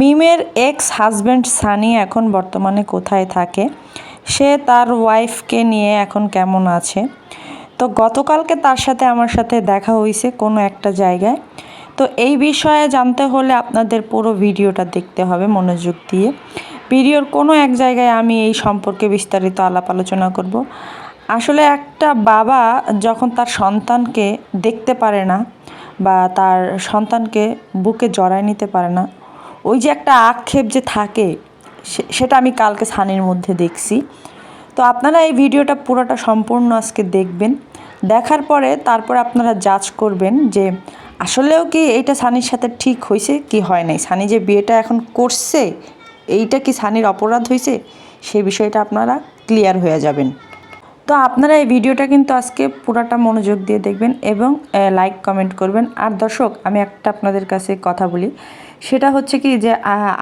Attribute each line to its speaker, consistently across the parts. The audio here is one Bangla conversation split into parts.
Speaker 1: মিমের এক্স হাজব্যান্ড সানি এখন বর্তমানে কোথায় থাকে, সে তার ওয়াইফকে নিয়ে এখন কেমন আছে। তো গতকালকে তার সাথে আমার সাথে দেখা হয়েছে কোনো একটা জায়গায়। তো এই বিষয়ে জানতে হলে আপনাদের পুরো ভিডিওটা দেখতে হবে মনোযোগ দিয়ে। ভিডিওর কোনো এক জায়গায় আমি এই সম্পর্কে বিস্তারিত আলাপ আলোচনা করব। আসলে একটা বাবা যখন তার সন্তানকে দেখতে পারে না বা তার সন্তানকে বুকে জড়ায় নিতে পারে না, ওই যে একটা আক্ষেপ যে থাকে, সেটা আমি কালকে সানির মধ্যে দেখছি। তো আপনারা এই ভিডিওটা পুরোটা সম্পূর্ণ আজকে দেখবেন। দেখার পরে তারপর আপনারা জাজ করবেন যে আসলেও কি এইটা সানির সাথে ঠিক হয়েছে কি হয় নাই, সানি যে বিয়েটা এখন করছে এইটা কি সানির অপরাধ হয়েছে, সেই বিষয়টা আপনারা ক্লিয়ার হয়ে যাবেন। তো আপনারা এই ভিডিওটা কিন্তু আজকে পুরাটা মনোযোগ দিয়ে দেখবেন এবং লাইক কমেন্ট করবেন। আর দর্শক, আমি একটা আপনাদের কাছে কথা বলি, সেটা হচ্ছে কি যে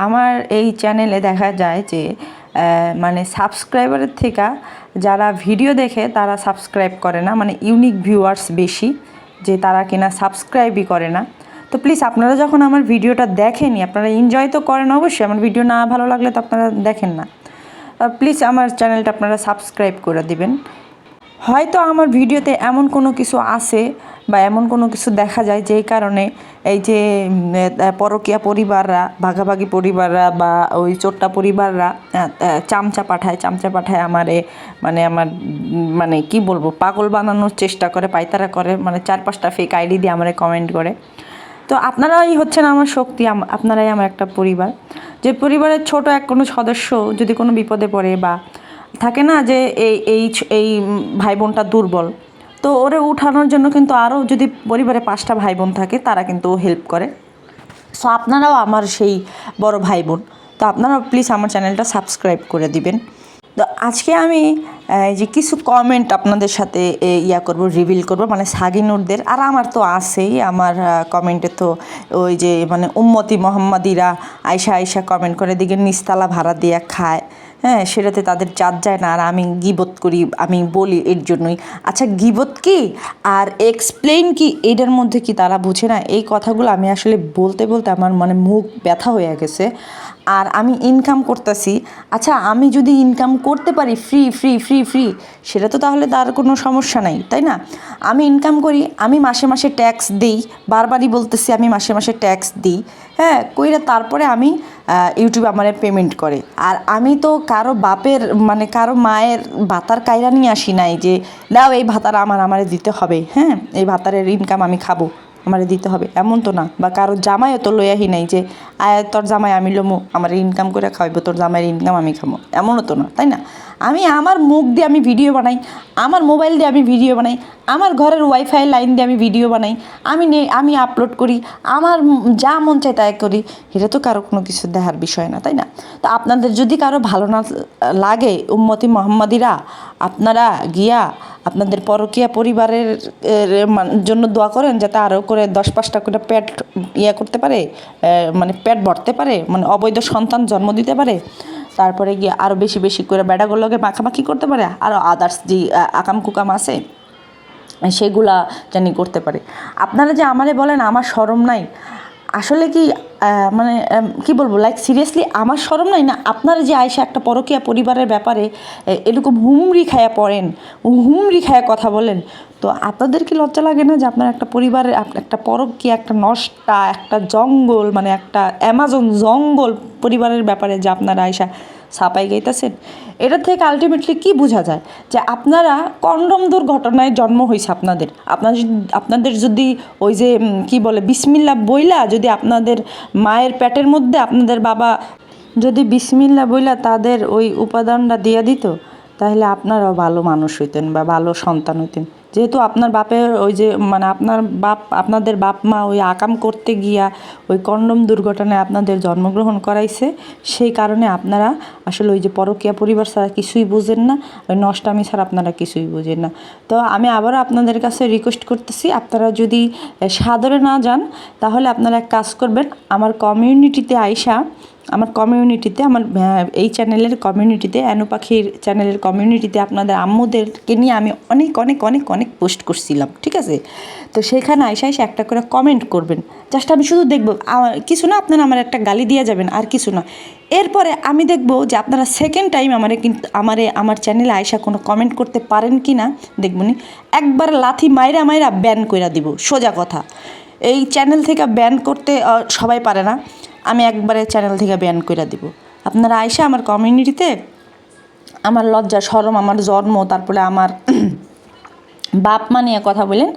Speaker 1: আমার এই চ্যানেলে দেখা যায় যে মানে সাবস্ক্রাইবারের থেকে যারা ভিডিও দেখে তারা সাবস্ক্রাইব করে না, মানে ইউনিক ভিউয়ার্স বেশি, যে তারা কিনা সাবস্ক্রাইবই করে না। তো প্লিজ আপনারা যখন আমার ভিডিওটা দেখেনই, আপনারা এনজয় তো করেন অবশ্যই, আমার ভিডিও না ভালো লাগলে তো আপনারা দেখেন না। প্লিজ আমার চ্যানেলটা আপনারা সাবস্ক্রাইব করে দিবেন। হয়তো আমার ভিডিওতে এমন কোনো কিছু আছে বা এমন কোনো কিছু দেখা যায় যেই কারণে এই যে পরকীয়া পরিবাররা, ভাগাভাগি পরিবাররা বা ওই চোট্টা পরিবাররা চামচা পাঠায় আমারে, মানে আমার মানে কি বলবো, পাগল বানানোর চেষ্টা করে, পায়তারা করে, মানে 4-5টা ফেক আইডি দিয়ে আমারে কমেন্ট করে। তো আপনারাই হচ্ছেন আমার শক্তি, আপনারাই আমার একটা পরিবার। যে পরিবারের ছোট কোনো সদস্য যদি কোনো বিপদে পড়ে বা থাকে না যে এই ভাই বোনটা দুর্বল, তো ওরে উঠানোর জন্য কিন্তু আরও যদি পরিবারে 5টা ভাই বোন থাকে তারা কিন্তু হেল্প করে। সো আপনারাও আমার সেই বড় ভাই বোন, তো আপনারাও প্লিজ আমার চ্যানেলটা সাবস্ক্রাইব করে দিবেন। তো আজকে আমি যে কিছু কমেন্ট আপনাদের সাথে রিভিল করব, মানে সাগিনুরদের। আর আমার তো আছেই, আমার কমেন্টে তো ওই যে মানে উম্মতি মোহাম্মদিরা আয়সা কমেন্ট করে, দিকে নিস্তালা ভাড়া দিয়ে খায়, হ্যাঁ, সেটাতে তাদের জাত যায় না। আর আমি গিবত করি, আমি বলি এর জন্যই। আচ্ছা, গিবত কি আর এক্সপ্লেইন কি, এটার মধ্যে কি তারা বুঝে না? এই কথাগুলো আমি আসলে বলতে বলতে আমার মানে মুখ ব্যথা হয়ে গেছে। আর আমি ইনকাম করতেছি, আচ্ছা আমি যদি ইনকাম করতে পারি ফ্রি ফ্রি ফ্রি ফ্রি, সেটা তো তাহলে তার কোনো সমস্যা নাই, তাই না? আমি ইনকাম করি, আমি মাসে মাসে ট্যাক্স দিই, বারবারই বলতেছি আমি মাসে মাসে ট্যাক্স দিই, হ্যাঁ, কইরা তারপরে আমি ইউটিউব আমারে পেমেন্ট করে। আর আমি তো কারো বাপের মানে কারো মায়ের ভাতার কায়রা নিয়ে আসি নাই যে দাও এই ভাতার আমারে দিতে হবে, হ্যাঁ, এই ভাতারের ইনকাম আমি খাবো, আমারে দিতে হবে, এমন তো না। বা কারো জামাইও তো লই আহি নাই যে তোর জামাই আমি লমু, আমার ইনকাম করে খাওয়াইবো, তোর জামাইয়ের ইনকাম আমি খাবো, এমনও তো না, তাই না? আমি আমার মুখ দিয়ে আমি ভিডিও বানাই, আমার মোবাইল দিয়ে আমি ভিডিও বানাই, আমার ঘরের ওয়াইফাই লাইন দিয়ে আমি ভিডিও বানাই, আমি আপলোড করি, আমার যা মন চায় তাই করি। এটা তো কারো কোনো কিছু দেখার বিষয় না, তাই না? তো আপনাদের যদি কারো ভালো না লাগে উম্মতি মোহাম্মদিরা, আপনারা গিয়া আপনাদের পরকীয়া পরিবারের জন্য দোয়া করেন, যাতে আরও করে 10-5টা করে পেট করতে পারে, মানে পেট ভরতে পারে, মানে অবৈধ সন্তান জন্ম দিতে পারে, তারপরে গিয়ে আরও বেশি বেশি করে বেড়াগুলোকে মাখামাখি করতে পারে, আরও আদার্স যে আকাম কুকাম আছে সেগুলা জানি করতে পারে। আপনারা যে আমারে বলেন আমার শরম নাই, আসলে কি মানে কি বলবো, লাইক সিরিয়াসলি আমার শরম নাই না? আপনারা যে আয়সা একটা পরকীয়া পরিবারের ব্যাপারে এরকম হুমড়ি খায়া পড়েন, হুমড়ি খায়া কথা বলেন, তো আপনাদের কি লজ্জা লাগে না যে আপনার একটা পরিবারের একটা পরকীয়া, একটা নষ্টা, একটা জঙ্গল, মানে একটা অ্যামাজন জঙ্গল পরিবারের ব্যাপারে যে আপনারা আয়সা ছাপাই গাইতেছেন? এটা থেকে আলটিমেটলি কি বোঝা যায় যে আপনারা কন্ডম দুর্ঘটনায় জন্ম হয়েছে আপনাদের যদি ওই যে কি বলে বিসমিল্লা বইলা যদি আপনাদের মায়ের পেটের মধ্যে আপনাদের বাবা যদি বিসমিল্লা বইলা তাদের ওই উপাদানটা দিয়ে দিত, তাহলে আপনারাও ভালো মানুষ হইতেন বা ভালো সন্তান হইতেন। যেহেতু আপনার বাপের ওই যে মানে আপনাদের বাপ মা ওই আকাম করতে গিয়া ওই কন্ডম দুর্ঘটনায় আপনাদের জন্মগ্রহণ করাইছে, সেই কারণে আপনারা আসলে ওই যে পরকীয়া পরিবার ছাড়া কিছুই বুঝেন না, ওই নষ্টামি ছাড়া আপনারা কিছুই বুঝেন না। তো আমি আবারও আপনাদের কাছে রিকোয়েস্ট করতেছি, আপনারা যদি সাদরে না যান তাহলে আপনারা এক কাজ করবেন, আমার কমিউনিটিতে আইসা আমার কমিউনিটিতে, আমার এই চ্যানেলের কমিউনিটিতে, অ্যানু পাখির চ্যানেলের কমিউনিটিতে আপনাদের আম্মুদেরকে নিয়ে আমি অনেক অনেক অনেক অনেক পোস্ট করছিলাম, ঠিক আছে? তো সেখানে আইসা এসে একটা করে কমেন্ট করবেন, জাস্ট আমি শুধু দেখবো, কিছু না, আপনারা আমার একটা গালি দিয়ে যাবেন, আর কিছু না। এরপরে আমি দেখবো যে আপনারা সেকেন্ড টাইম আমার চ্যানেলে আইসা কোনো কমেন্ট করতে পারেন কি না দেখবো নি, একবার লাথি মাইরা মাইরা ব্যান কইরা দিব, সোজা কথা। এই চ্যানেল থেকে ব্যান করতে সবাই পারে না, আমি একবারে চ্যানেল থেকে ব্যান করে দিব। আপনারা আইসা আমার কমিউনিটিতে আমার লজ্জা শরম, আমার জন্ম, তারপরে আমার বাপ মা নিয়ে কথা বলেন,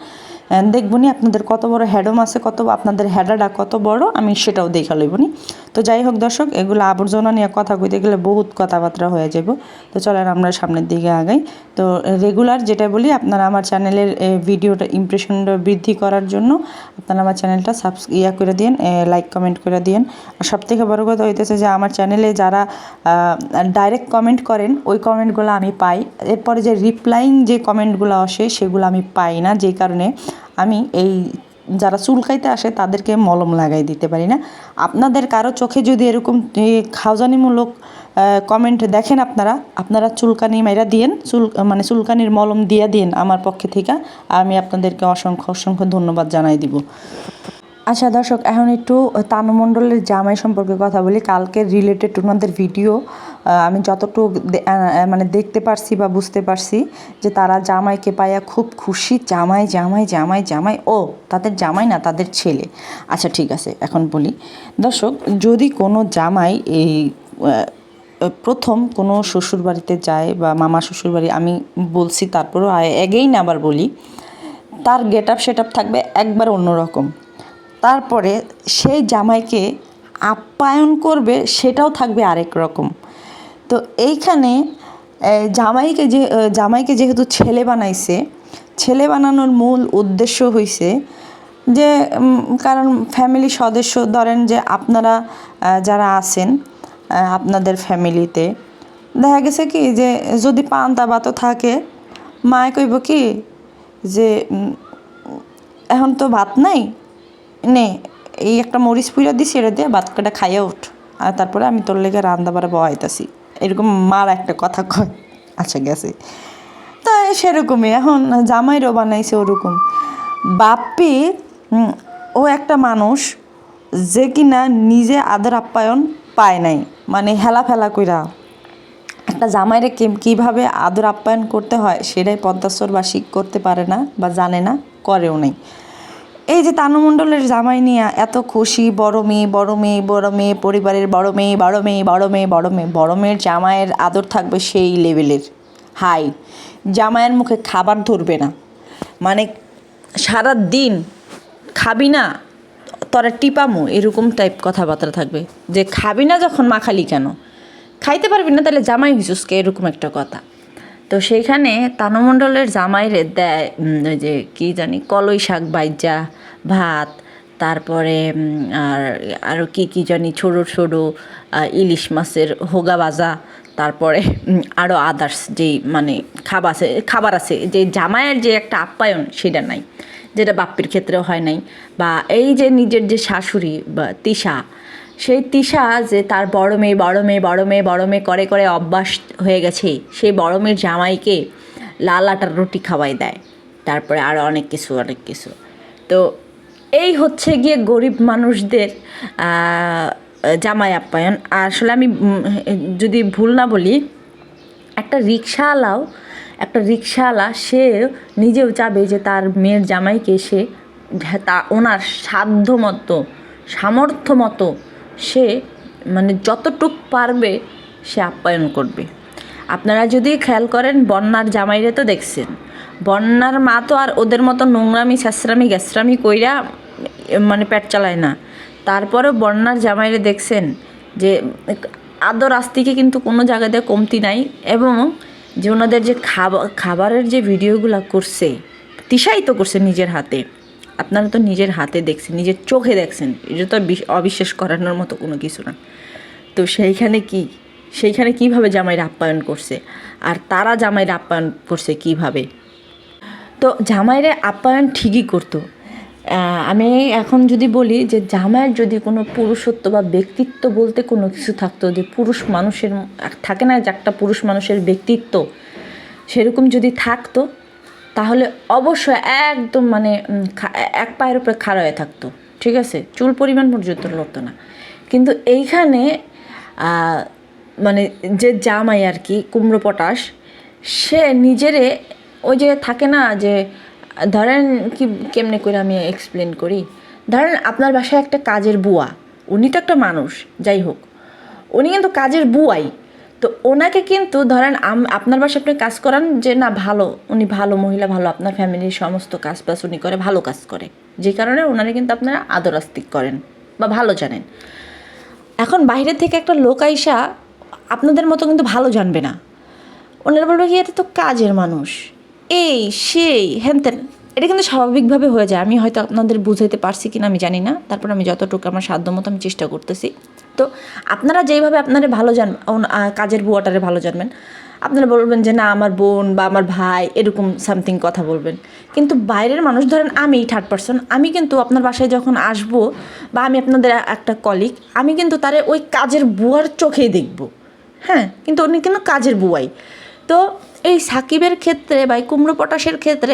Speaker 1: দেখবনি আপনাদের কত বড় হ্যাডম আছে, আপনাদের হ্যাডাটা কত বড়, আমি সেটাও দেখা লইবনি। তো যাই হোক দর্শক, এগুলো আবর্জনা নিয়ে কথা কইতে গেলে বহুত কথাবার্তা হয়ে যাব। তো চলেন আমরা সামনের দিকে আগাই। তো রেগুলার যেটা বলি, আপনারা আমার চ্যানেলের ভিডিওটা ইমপ্রেশনটা বৃদ্ধি করার জন্য আপনারা আমার চ্যানেলটা করে দিন, লাইক কমেন্ট করে দিন। আর সবথেকে বড় কথা হইতেছে যে আমার চ্যানেলে যারা ডাইরেক্ট কমেন্ট করেন, ওই কমেন্টগুলো আমি পাই, এরপরে যে রিপ্লাইং যে কমেন্টগুলো আসে সেগুলো আমি পাই না, যেই কারণে আমি এই যারা চুলকাইতে আসে তাদেরকে মলম লাগাই দিতে পারি না। আপনাদের কারো চোখে যদি এরকম খাওজানিমূলক কমেন্ট দেখেন, আপনারা চুলকানি মাইরা দিয়েন, চুলকানির মলম দিয়ে দিন আমার পক্ষে থেকে, আমি আপনাদেরকে অসংখ্য অসংখ্য ধন্যবাদ জানাই দিব। আচ্ছা দর্শক, এখন একটু তানু মণ্ডলের জামাই সম্পর্কে কথা বলি। কালকে রিলেটেড ওনাদের ভিডিও আমি যতটুকু দেখতে পারছি বা বুঝতে পারছি যে তারা জামাইকে পাইয়া খুব খুশি। জামাই জামাই জামাই জামাই, ও তাদের জামাই না, তাদের ছেলে। আচ্ছা ঠিক আছে, এখন বলি দর্শক, যদি কোনো জামাই এই প্রথম কোনো শ্বশুরবাড়িতে যায় বা মামা শ্বশুরবাড়ি, আমি বলছি তারপরেও এগেইন আবার বলি, তার গেট আপ সেট আপ থাকবে একবার অন্যরকম। তারপরে সেই জামাইকে আপ্যায়ন করবে, সেটাও থাকবে আরেক রকম। তো এইখানে জামাইকে যেহেতু ছেলে বানাইছে, ছেলে বানানোর মূল উদ্দেশ্য হইছে যে, কারণ ফ্যামিলি সদস্য, ধরেন যে আপনারা যারা আছেন আপনাদের ফ্যামিলিতে দেখা গেছে কি যে যদি পান্তা ভাতও থাকে, মায়ে কইব কি যে এখন তো ভাত নাই, নে এই একটা মরিচ পুইরা দিছি, এটা দিয়ে ভাত কাটা খাইয়া উঠ, আর তারপরে আমি তোর লেগে রান্না বাড়া বহাইতাছি, এরকম মার একটা কথা কয়। আচ্ছা গেছে, তো সেরকমই এখন জামাইরও বানাইছে ওরকম। বাপ্পি ও একটা মানুষ যে কিনা নিজে আদর আপ্যায়ন পায় নাই, মানে হেলা ফেলা কইরা একটা জামাইরে কীভাবে আদর আপ্যায়ন করতে হয় সেটাই পদ্মাসরবাসী করতে পারে না বা জানে না, করেও নাই। এই যে তানু মণ্ডলের জামাই নিয়ে এত খুশি, বড় মেয়ে বড় মেয়ে বড় মেয়ে, পরিবারের বড় মেয়ে বড় মেয়ে বড় মেয়ে বড় মেয়ে, বড় মেয়ের জামাইয়ের আদর থাকবে সেই লেভেলের হাই, জামাইয়ের মুখে খাবার ধরবে না, মানে সারা দিন খাবি না তোরা টিপামো, এরকম টাইপ কথাবার্তা থাকবে, যে খাবি না যখন মা খালি কেন, খাইতে পারবি না তাহলে জামাই হিসুসকে, এরকম একটা কথা। তো সেইখানে তানু মণ্ডলের জামাইরে দেয় ওই যে কী জানি কলই শাক ভাইজা ভাত, তারপরে আরও কী জানি ছোটো ছোটো ইলিশ মাছের হোগা ভাজা, তারপরে আরও আদার্স যেই মানে খাবার আছে, যে জামাইয়ের যে একটা আপ্যায়ন সেটা নাই, যেটা বাপ্পির ক্ষেত্রেও হয় নাই। বা এই যে নিজের যে শাশুড়ি বা তিশা, সেই তিশা যে তার বড় মেয়ে বড় মেয়ে বড় মেয়ে বড় মেয়ে করে করে অভ্যাস হয়ে গেছে, সেই বড় মেয়ের জামাইকে লাল আটার রুটি খাওয়াই দেয়, তারপরে আরও অনেক কিছু। তো এই হচ্ছে গিয়ে গরিব মানুষদের জামাই আপ্যায়ন। আসলে আমি যদি ভুল না বলি, একটা রিক্সাওয়ালা সে নিজেও চাবে যে তার মেয়ের জামাইকে সে ওনার সামর্থ্য মতো সে মানে যতটুক পারবে সে আপ্যায়ন করবে। আপনারা যদি খেয়াল করেন, বন্যার জামাইরে তো দেখছেন, বন্যার মা তো আর ওদের মতো নোংরামি ছেঁচড়ামি গ্যাসরামি কইরা মানে পেট চালায় না। তারপরে বন্যার জামাইরে দেখছেন যে আদর আস্তিকে কিন্তু কোনো জায়গাতে কমতি নাই। এবং যে ওনাদের যে খাবারের যে ভিডিওগুলো করছে, তিশাই তো করছে নিজের হাতে, আপনারা তো নিজের হাতে দেখছেন, নিজের চোখে দেখছেন, এটা তো অবিশ্বাস করানোর মতো কোনো কিছু না। তো সেইখানে কীভাবে জামাইরা আপ্যায়ন করছে, আর তারা জামাইরা আপ্যায়ন করছে কীভাবে। তো জামাইরে আপ্যায়ন ঠিকই করতো, আমি এখন যদি বলি যে জামাইয়ের যদি কোনো পুরুষত্ব বা ব্যক্তিত্ব বলতে কোনো কিছু থাকতো, যে পুরুষ মানুষের থাকে না যে একটা পুরুষ মানুষের ব্যক্তিত্ব, সেরকম যদি থাকতো তাহলে অবশ্যই একদম মানে এক পায়ের উপরে খাড়া হয়ে থাকতো, ঠিক আছে, চুল পরিমাণ পর্যন্ত লড়তো না। কিন্তু এইখানে মানে যে জামাই আর কি কুমড়ো পটাশ, সে নিজেরে ওই যে থাকে না যে ধরেন কি কেমনে করে আমি এক্সপ্লেন করি, ধরেন আপনার বাসায় একটা কাজের বুয়া, উনি তো একটা মানুষ, যাই হোক উনি কিন্তু কাজের বুয়াই, তো ওনাকে কিন্তু ধরেন আপনার বাসায় আপনি কাজ করান যে না ভালো, উনি ভালো মহিলা, ভালো আপনার ফ্যামিলির সমস্ত কাজ বাজ উনি করে, ভালো কাজ করে, যে কারণে ওনারা কিন্তু আপনারা আদর আস্তিক করেন বা ভালো জানেন। এখন বাইরে থেকে একটা লোক আইসা আপনাদের মতো কিন্তু ভালো জানবে না, ওনারা বলবে কি এটা তো কাজের মানুষ, এই সেই হ্যানত্যান, এটা কিন্তু স্বাভাবিকভাবে হয়ে যায়। আমি হয়তো আপনাদের বুঝাইতে পারছি কিনা আমি জানি না, তারপর আমি যতটুকু আমার সাধ্য মতো আমি চেষ্টা করতেছি। তো আপনারা যেইভাবে আপনারা ভালো কাজের বুয়াটারে ভালো জানবেন, আপনারা বলবেন যে না আমার বোন বা আমার ভাই, এরকম সামথিং কথা বলবেন। কিন্তু বাইরের মানুষ, ধরেন আমি থার্ড পারসন, আমি কিন্তু আপনার বাসায় যখন আসবো বা আমি আপনাদের একটা কলিগ, আমি কিন্তু তারে ওই কাজের বুয়ার চোখেই দেখব, হ্যাঁ, কিন্তু উনি কিন্তু কাজের বুয়াই। তো এই সাকিবের ক্ষেত্রে বা কুমড়ো পটাশের ক্ষেত্রে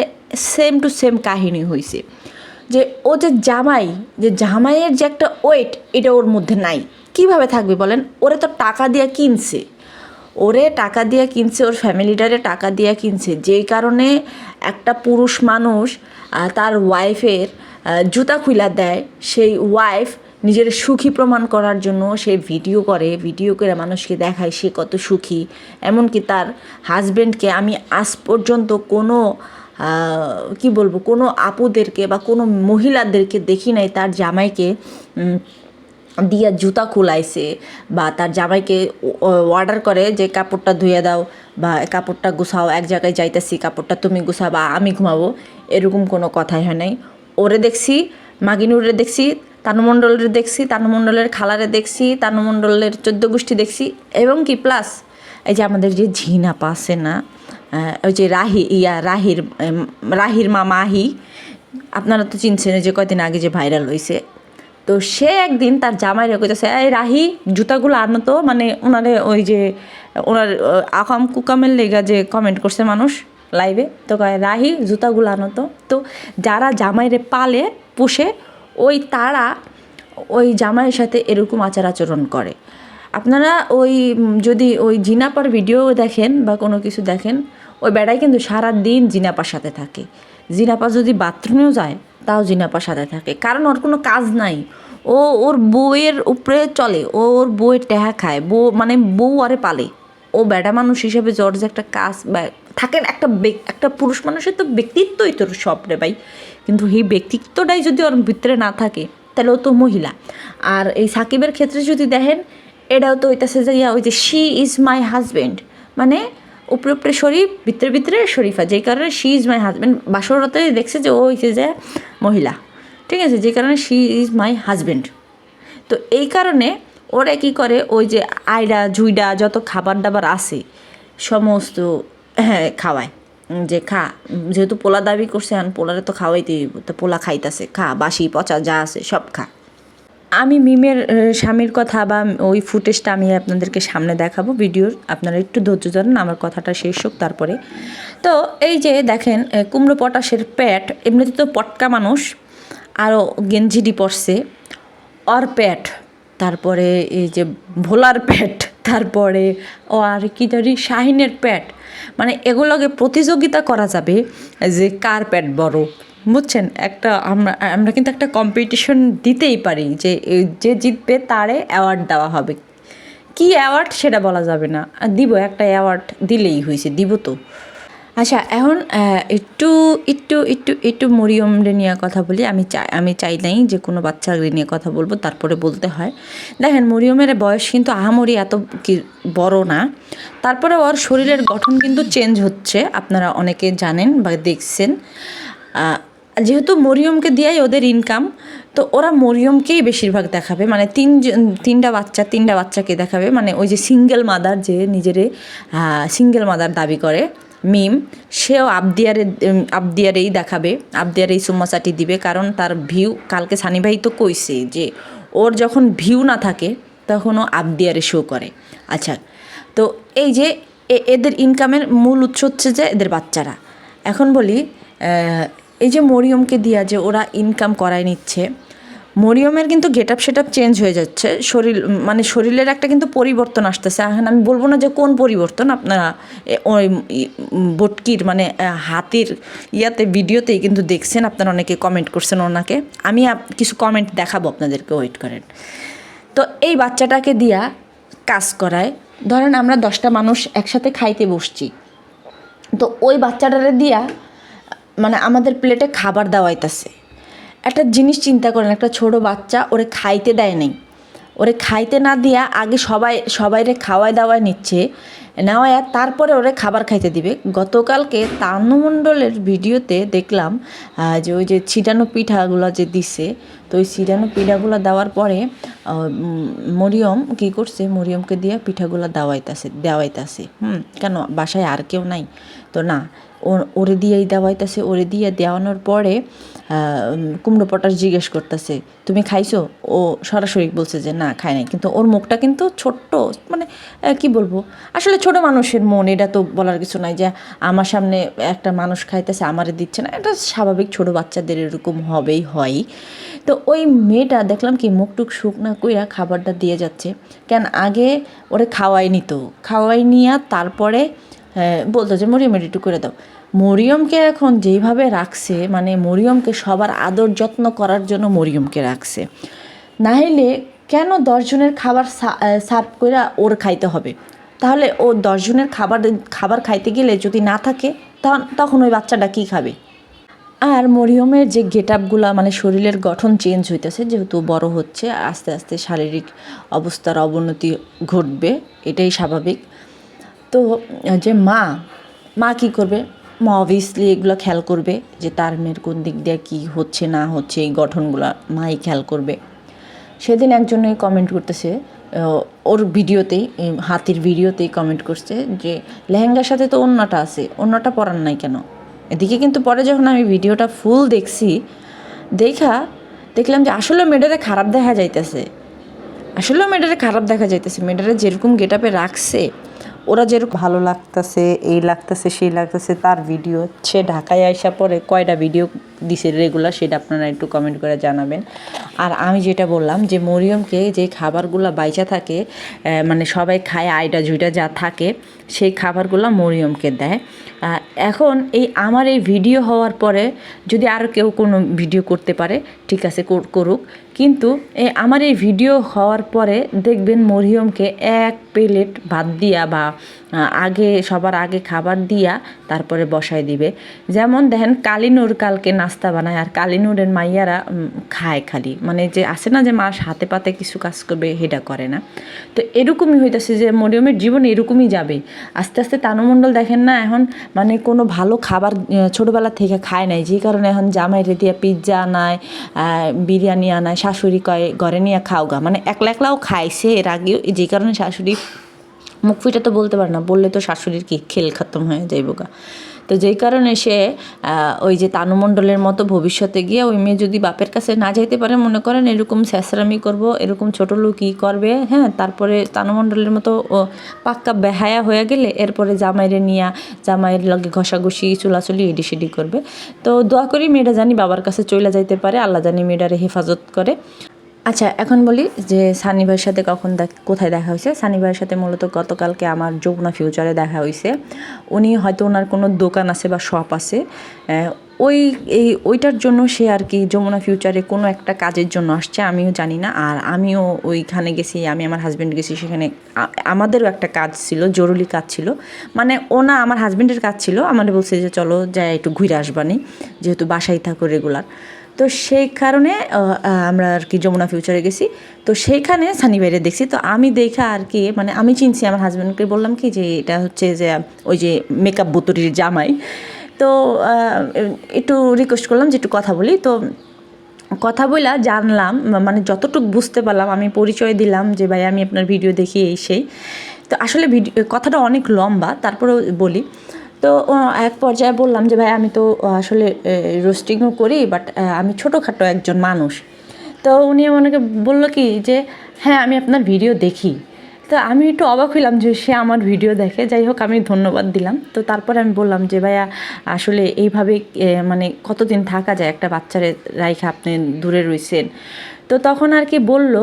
Speaker 1: সেম টু সেম কাহিনী হয়েছে, যে ও যে জামাইয়ের যে একটা ওয়েট, এটা ওর মধ্যে নাই। কিভাবে থাকবে বলেন? ওরে তো টাকা দিয়ে কিনছে, ওর ফ্যামিলিটারে টাকা দিয়ে কিনছে, যেই কারণে একটা পুরুষ মানুষ তার ওয়াইফের জুতা খুইলা দেয়, সেই ওয়াইফ নিজের সুখী প্রমাণ করার জন্য সে ভিডিও করে মানুষকে দেখায় সে কত সুখী। এমনকি তার হাজব্যান্ডকে আমি আজ পর্যন্ত কোনো কি বলবো, কোনো আপুদেরকে বা কোনো মহিলাদেরকে দেখি নাই তার জামাইকে দিয়া জুতা খুলাইছে, বা তার জামাইকে অর্ডার করে যে কাপড়টা ধুয়ে দাও বা কাপড়টা গুছাও, এক জায়গায় যাইতেছি কাপড়টা তুমি গুছাও বা আমি ঘুমাবো, এরকম কোনো কথাই হয় নাই। ওরে দেখছি, মাগিনুরে দেখছি, তানুমণ্ডলের দেখছি, তানুমণ্ডলের খালারে দেখছি, তানুমণ্ডলের 14 গোষ্ঠী দেখছি, এবং কি প্লাস এই যে আমাদের যে ঝিনাপা আছে না, ওই যে রাহির মা মাহি, আপনারা তো চিনছেন, যে কয়দিন আগে যে ভাইরাল হয়েছে, তো সে একদিন তার জামাইরে কইতেছে এই রাহি জুতাগুলো আনো তো, মানে ওনারে ওই যে ওনার আকাম কুকামের লেগা যে কমেন্ট করছে মানুষ লাইভে, তো কয় রাহি জুতাগুলো আনো তো। তো যারা জামাইরে পালে পুষে তারা ওই জামাইয়ের সাথে এরকম আচার আচরণ করে। আপনারা যদি ওই জিনাপার ভিডিও দেখেন বা কোনো কিছু দেখেন, ওই বেড়াই কিন্তু সারা দিন জিনাপার সাথে থাকে। জিনাপা যদি বাথরুমেও যায় তাও জিনাপার সাথে থাকে, কারণ ওর কোনো কাজ নাই, ওর বউয়ের উপরে চলে, ওর বউয়ের টেহা খায়, বউ আরে পালে। ও বেড়া মানুষ হিসেবে জর্জ একটা কাজ বা থাকেন, একটা পুরুষ মানুষের তো ব্যক্তিত্বই তোর সব রে ভাই, কিন্তু এই ব্যক্তিত্বটাই যদি ওর ভিতরে না থাকে তাহলে ও তো মহিলা। আর এই সাকিবের ক্ষেত্রে যদি দেখেন, এটাও তো হইতেছে যে ওই যে শি ইজ মাই হাজব্যান্ড, মানে উপরে শরীফ, ভিতরে শরীফা, যেই কারণে শি ইজ মাই হাজব্যান্ড, বাসরতে দেখছে যে ও হইছে যে মহিলা, ঠিক আছে, যে কারণে শি ইজ মাই হাজব্যান্ড। তো এই কারণে ওরা কী করে, ওই যে আয়ডা ঝুইডা যত খাবার দাবার আছে সমস্ত খাওয়ায়, যে যেহেতু পোলা দাবি করছে, পোলারে তো খাওয়াইতে হইব, তো পোলা খাইতেছে, বাসি পচা যা আছে সব খা। আমি মিমের স্বামীর কথা বা ওই ফুটেজটা আমি আপনাদেরকে সামনে দেখাবো ভিডিওর, আপনারা একটু ধৈর্য ধরেন, আমার কথাটা শেষ হোক তারপরে। তো এই যে দেখেন কুমড়ো পটাশের প্যাট, এমনিতে তো পটকা মানুষ, আরও গেঞ্জিডি পরছে, ওর প্যাট, তারপরে এই যে ভোলার প্যাট, তারপরে আর কি ধরি শাহিনের প্যাট, মানে এগুলোকে প্রতিযোগিতা করা যাবে যে কার প্যাট বড়, বুঝছেন? আমরা কিন্তু একটা কম্পিটিশন দিতেই পারি, যে জিতবে তারে অ্যাওয়ার্ড দেওয়া হবে। কি অ্যাওয়ার্ড সেটা বলা যাবে না, দিব একটা অ্যাওয়ার্ড দিলেই হয়েছে, দিব তো। আচ্ছা, এখন একটু মরিয়মরে নিয়ে কথা বলি। আমি চাই নাই যে কোনো বাচ্চাকে নিয়ে কথা বলবো, তারপরে বলতে হয়। দেখেন মরিয়মের বয়স কিন্তু আহামরি এত বড় না, তারপরে ওর শরীরের গঠন কিন্তু চেঞ্জ হচ্ছে, আপনারা অনেকে জানেন বা দেখছেন। যেহেতু মরিয়মকে দিয়াই ওদের ইনকাম, তো ওরা মরিয়মকেই বেশিরভাগ দেখাবে, মানে তিনটা বাচ্চাকে দেখাবে, মানে ওই যে সিঙ্গেল মাদার, যে নিজেরে সিঙ্গেল মাদার দাবি করে,
Speaker 2: মিম, সেও আবদিয়ারেই দেখাবে, আবদিয়ারেই সুম্মাচাটি দিবে, কারণ তার ভিউ কালকে সানি ভাই তো কইছে যে ওর যখন ভিউ না থাকে তখন ও আবদিয়ারে শো করে। আচ্ছা, তো এই যে এদের ইনকামের মূল উৎস হচ্ছে যে এদের বাচ্চারা। এখন বলি, এই যে মরিয়মকে দিয়া যে ওরা ইনকাম করায় নিচ্ছে, মরিয়মের কিন্তু গেট আপ সেটআপ চেঞ্জ হয়ে যাচ্ছে, মানে শরীরের একটা কিন্তু পরিবর্তন আসতেছে। এখন আমি বলবো না যে কোন পরিবর্তন, আপনারা ওই বটকির মানে হাতির ইয়াতে ভিডিওতেই কিন্তু দেখছেন, আপনারা অনেকে কমেন্ট করছেন ওনাকে, আমি কিছু কমেন্ট দেখাবো আপনাদেরকে, ওয়েট করেন। তো এই বাচ্চাটাকে দিয়া কাজ করায়, ধরেন আমরা 10টা মানুষ একসাথে খাইতে বসছি, তো ওই বাচ্চাটারে দিয়া মানে আমাদের প্লেটে খাবার দেওয়াইতেছে। একটা জিনিস চিন্তা করেন, একটা ছোট বাচ্চা ওরে খাইতে দেয় নাই, ওরে খাইতে না দিয়া আগে সবাইরে খাওয়াই দাওয়াই নিচ্ছে, নেওয়ায় তারপরে ওরে খাবার খাইতে দিবে। গতকালকে তানু মণ্ডলের ভিডিওতে দেখলাম যে ওই যে ছিটানো পিঠাগুলো যে দিছে, তো ওই ছিটানো পিঠাগুলো দেওয়ার পরে মরিয়ম কী করছে, মরিয়মকে দিয়ে পিঠাগুলো দেওয়াইতাছে। কেন, বাসায় আর কেউ নাই তো না, ওরে দিয়েই দেওয়াইতেছে। ওরে দিয়ে দেওয়ানোর পরে কুমড়ো পটাশ জিজ্ঞেস করতেছে তুমি খাইছো, ও সরাসরি বলছে যে না খায় নাই, কিন্তু ওর মুখটা কিন্তু ছোট্ট, মানে কি বলবো, আসলে ছোট মানুষের মন, এটা তো বলার কিছু নাই যে আমার সামনে একটা মানুষ খাইতেছে আমারে দিচ্ছে না, এটা স্বাভাবিক, ছোট বাচ্চাদের এরকম হয়। তো ওই মেয়েটা দেখলাম কি মুখটুক শুকনা কইরা খাবারটা দিয়ে যাচ্ছে। কেন, আগে ওরে খাওয়াই নিয়ে তারপরে বলতো যে মরিয়মের একটু করে দাও। মরিয়মকে এখন যেইভাবে রাখছে, মানে মরিয়মকে সবার আদর যত্ন করার জন্য মরিয়মকে রাখছে, না হলে কেন 10 জনের খাবার সার্ভ করে ওর খাইতে হবে? তাহলে ও 10 জনের খাবার খাইতে গেলে যদি না থাকে তখন ওই বাচ্চাটা কী খাবে? আর মরিয়মের যে গেট আপগুলো, মানে শরীরের গঠন চেঞ্জ হইতেছে, যেহেতু বড় হচ্ছে, আস্তে আস্তে শারীরিক অবস্থার অবনতি ঘটবে, এটাই স্বাভাবিক। তো যে মা কী করবে, মা অবভিয়াসলি এগুলো খেয়াল করবে যে তার মেয়ের কোন দিক দিয়ে কী হচ্ছে না হচ্ছে, এই গঠনগুলো মাই খেয়াল করবে। সেদিন একজনই কমেন্ট করতেছে ওর ভিডিওতেই, হাতির ভিডিওতেই কমেন্ট করছে যে লেহেঙ্গার সাথে তো ওড়নাটা আছে, ওড়নাটা পরান নাই কেন? এদিকে কিন্তু পরে যখন আমি ভিডিওটা ফুল দেখলাম যে আসলে মেয়েটারে খারাপ দেখা যাইতেছে, মেয়েটারে যেরকম গেট আপে রাখছে, ওরা যেরকম ভালো লাগতেছে, এই লাগতেছে সেই লাগতেছে, তার ভিডিও সে ঢাকায় আইসা পরে কয়টা ভিডিও দিছে রেগুলার, সেটা আপনারা একটু কমেন্ট করে জানাবেন। আর আমি যেটা বললাম যে মরিয়মকে যে খাবারগুলো বাইচা থাকে, মানে সবাই খায়, আইডা জুইটা যা থাকে, সেই খাবারগুলো মরিয়মকে দেয়। এখন আমার এই ভিডিও হওয়ার পরে যদি আরও কেউ কোনো ভিডিও করতে পারে ঠিক আছে, করুক, কিন্তু আমার এই ভিডিও হওয়ার পরে দেখবেন মরিয়মকে এক প্লেট ভাত দিয়া বা সবার আগে খাবার দিয়া তারপরে বসায় দিবে। যেমন দেখেন কালিনুর কালকে নাস্তা বানায়, আর কালিনুরের মাইয়ারা খায় খালি, মানে যে আসে না যে মার হাতে পাতে কিছু কাজ করবে, সেটা করে না। তো এরকমই হইতেছে যে মরিয়মের জীবন এরকমই যাবে আস্তে আস্তে। তানু মণ্ডল দেখেন না, এখন মানে কোনো ভালো খাবার ছোটোবেলা থেকে খায় নাই, যে কারণে এখন জামাইরে দিয়ে পিৎজা আনায়, বিরিয়ানি আনায়, শাশুড়ি কয় ঘরে নিয়ে খাওগা, মানে একলাও খাইছে এর আগেও, যে কারণে শাশুড়ি মুখ ফুটে তো বলতে পারে না, বললে তো শাশুড়ির কি খেল খতম হয়ে যাইবগা। তো যেই কারণে সে ওই যে তানু মণ্ডলের মতো ভবিষ্যতে গিয়ে ওই মেয়ে যদি বাপের কাছে না যাইতে পারে, মনে করেন এরকম স্যাঁচরামি করবো, এরকম ছোটো লোকই করবে, হ্যাঁ, তারপরে তানু মণ্ডলের মতো পাক্কা বেহায়া হয়ে গেলে এরপরে জামাইয়ের লগে ঘষাঘষি চুলাচুলি এডি সেডি করবে। তো দোয়া করি মেয়েটা জানি বাবার কাছে চলে যাইতে পারে, আল্লাহ জানি মেয়েটারে হেফাজত করে। আচ্ছা, এখন বলি যে সানি ভাইয়ের সাথে কোথায় দেখা হয়েছে। সানি ভাইয়ের সাথে মূলত গতকালকে আমার যমুনা ফিউচারে দেখা হয়েছে। উনি হয়তো ওনার কোনো দোকান আছে বা শপ আছে, ওইটার জন্য সে আর কি যমুনা ফিউচারে কোনো একটা কাজের জন্য আসছে, আমিও জানি না। আর আমিও ওইখানে গেছি, আমি আমার হাজব্যান্ড গেছি, সেখানে আমাদেরও একটা কাজ ছিল, জরুরি কাজ ছিল, মানে আমার হাজব্যান্ডের কাজ ছিল, আমাদের বলছে যে চলো যাই একটু ঘুরে আসবানি, যেহেতু বাসায় থাকো রেগুলার। তো সেই কারণে আমরা আর কি যমুনা ফিউচারে গেছি, তো সেইখানে সানি বাইরে দেখছি। তো আমি দেখা আর কি, মানে আমি চিনছি, আমার হাজব্যান্ডকে বললাম কি যে এটা হচ্ছে যে ওই যে মেকআপ বুতুরির জামাই। তো একটু রিকোয়েস্ট করলাম যে একটু কথা বলি। তো কথা বলা জানলাম, মানে যতটুকু বুঝতে পারলাম, আমি পরিচয় দিলাম যে ভাই আমি আপনার ভিডিও দেখি এই সেই। তো আসলে কথাটা অনেক লম্বা, তারপরেও বলি। তো এক পর্যায়ে বললাম যে ভাই আমি তো আসলে রোস্টিংও করি, বাট আমি ছোটোখাটো একজন মানুষ। তো উনি আমাকে বললো কি যে হ্যাঁ আমি আপনার ভিডিও দেখি। তো আমি একটু অবাক হইলাম যে সে আমার ভিডিও দেখে। যাই হোক, আমি ধন্যবাদ দিলাম। তো তারপরে আমি বললাম যে ভাইয়া আসলে এইভাবে মানে কতদিন থাকা যায়, একটা বাচ্চারে রাইখা আপনি দূরে রইছেন। তো তখন আর কি বলল,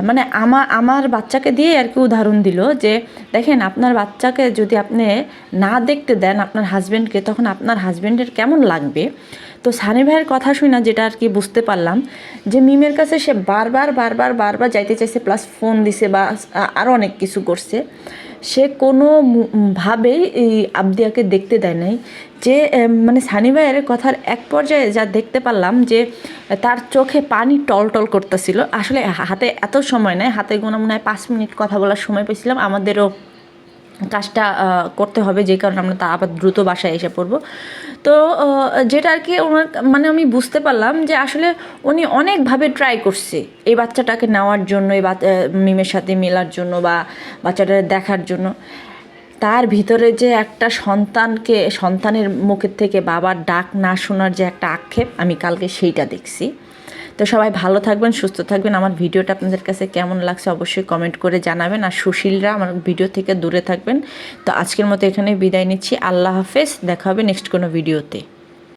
Speaker 2: মানে আমার বাচ্চাকে দিয়ে আর কি উদাহরণ দিল যে দেখেন আপনার বাচ্চাকে যদি আপনি না দেখতে দেন আপনার হাজব্যান্ডকে, তখন আপনার হাজব্যান্ডের কেমন লাগবে। তো সানি ভাইয়ের কথা শুনে যেটা আর কি বুঝতে পারলাম যে মিমের কাছে সে বারবার যাইতে চাইছে, প্লাস ফোন দিছে বা আরও অনেক কিছু করছে। সে কোনো ভাবেই এই আবদিয়াকে দেখতে দেয় নাই। যে মানে সানি ভাইয়ের কথার এক পর্যায়ে যা দেখতে পারলাম যে তার চোখে পানি টলটল করতেছিল। আসলে হাতে এত সময় নেই, হাতে গোনা মনে হয় 5 মিনিট কথা বলার সময় পেয়েছিলাম। আমাদেরও কাজটা করতে হবে, যে কারণে আমরা তা আবার দ্রুত বাসায় এসে পড়বো। তো যেটা আর কি ওনার মানে আমি বুঝতে পারলাম যে আসলে উনি অনেকভাবে ট্রাই করছে এই বাচ্চাটাকে নেওয়ার জন্য, এই মিমের সাথে মেলার জন্য বা বাচ্চাটা দেখার জন্য। তার ভিতরে যে একটা সন্তানের মুখের থেকে বাবার ডাক না শোনার যে একটা আক্ষেপ, আমি কালকে সেইটা দেখছি। তো সবাই ভালো থাকবেন, সুস্থ থাকবেন। আমার ভিডিওটা আপনাদের কাছে কেমন লাগছে অবশ্যই কমেন্ট করে জানাবেন। আর সুশীলরা আমার ভিডিও থেকে দূরে থাকবেন। তো আজকের মতো এখানে বিদায় নিচ্ছি। আল্লাহ হাফেজ, দেখা হবে নেক্সট কোনো ভিডিওতে।